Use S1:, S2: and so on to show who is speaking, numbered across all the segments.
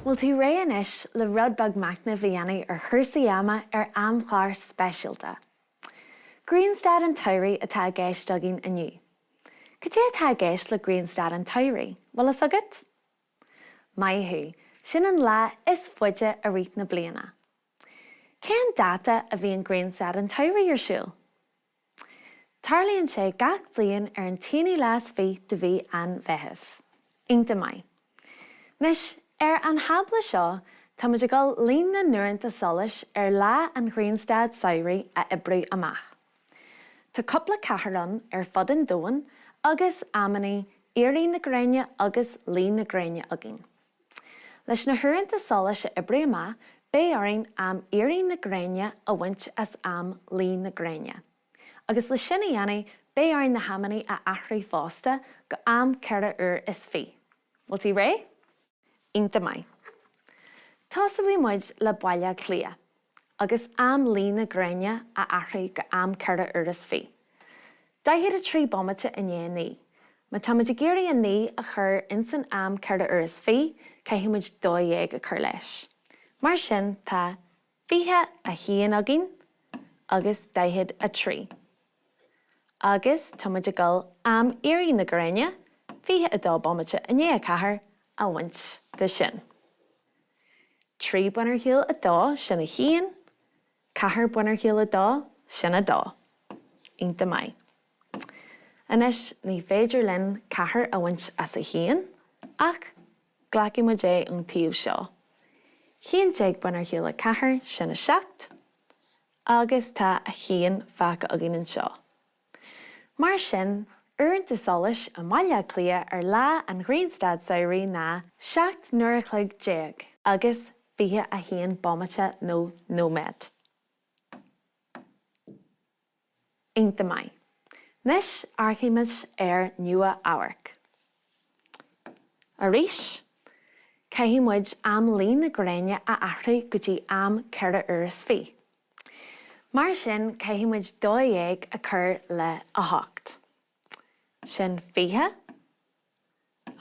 S1: Well, tú réanis le rudbag macna bhíanana ar Téama ar An Samhradh speisialta. Greenstad an Tairí atá géisteagin aniu. Go dé atá géist le Greenstad an Tairí? Well is agad? Maithú, sin an lá is fuide a rith na bliana. Cén data a bhí an Greenstad an Tairí ar siúl? Tarlíonn sé gach blian ar an tíonaí lás fí de bhí an bheitheh. Inta mai. Nis, ar an habla seo, tá muid gal líon na nuaireanta solas ar lá an Greenstad Saoirí a oibriú amach. Tá coppla catharan ar fud an dóin agus amanaí éirí na Gréine agus lí na Gréine agin. Leis na thuaireanta solas a oibriú amach, bé orainn am éirí na Gréine a bhaint as am lí na Gréine. Agus le sin a dhéanamh, bé orainn na hamanaí a athraí fásta go am ceithre uair is fí. Bhfuil tú ré? Inta mai. Tása bhí muid le baile clia, agus am lí na Gréine a athraí go am ceithre uair is fí. Daithéad a trí bommate in é ní. Ma tá muid géirí a ní a chur in san am ceithre uair is fí, caiithí muid dóigh a chur leis. Mar sin tá fiche a híon agin agus daithéad a trí. Agus tá muid gal am éirí na Gréine, fiche a dó bommate in é a cathair a bhaint de sin. Trí bunar hial a dó sin a híon, cathair bunar hial a dó sin a dó. Inta mai. Anis ní féidir linn cathair a bhaint as a híon, ach ghlaci muid é an tíomh seo. Híon déag bunar hial a cathair sin a seacht, agus tá a híon faca agin an seo. Mar sin, uaireanta solas a mbaile clia ar lá an Greenstad Saoirí ná seacht nuair a chloig déag, agus fiche a híon bommate nó nóméad. Inta mai. Nis archaimiid ar Nua-Eabhrac. Arís, caithfí muid am lí na Gréine a athraí go dtí am ceithre uair is fí. Mar sin caithfí muid dóigh a chur le a hocht. Sin fiche,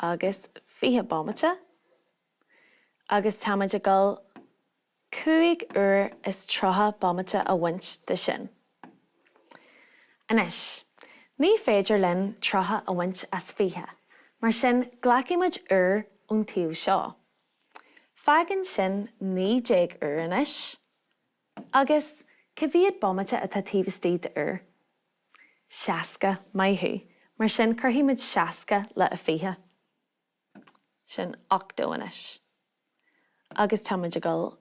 S1: agus fiche bommate, agus tá muid gal 5 uair is trotha bommate a bhaint de sin. Anis, ní féidir linn trotha a bhaint as fiche, mar sin ghlaci muid uair ón tíomh seo. Fagan sin ní déag uair anis, agus cibhiad bommate atá tíomhastí de uair. Seasca maithú, mar sin curthaí muid seasca le a fiche. Sin 8 anis. Agus tá muid gal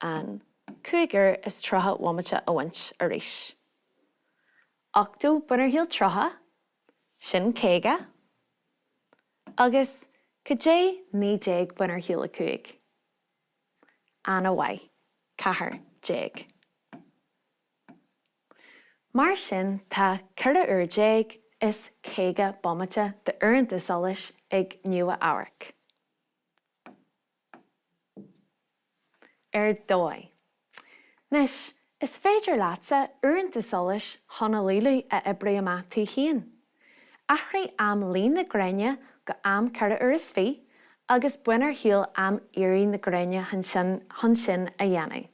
S1: an 5 uair is trotha bommate a bhaint arís. 8 bunar hial trotha, sin 50, agus cé ní déag bunar hial a 5. Anna bhaid, cathair déag. Mar sin tá ceithre uair déag is 50 bommate de uaireanta solas ag Nua-Eabhrac. Ar dóigh. Nis, is féidir leatsa uaireanta solas honolulu a oibriú amach tú híon. Athraí am lí na Gréine go am ceithre uair is fí, agus bunar hial am éirí na Gréine chun sin a dhéanamh.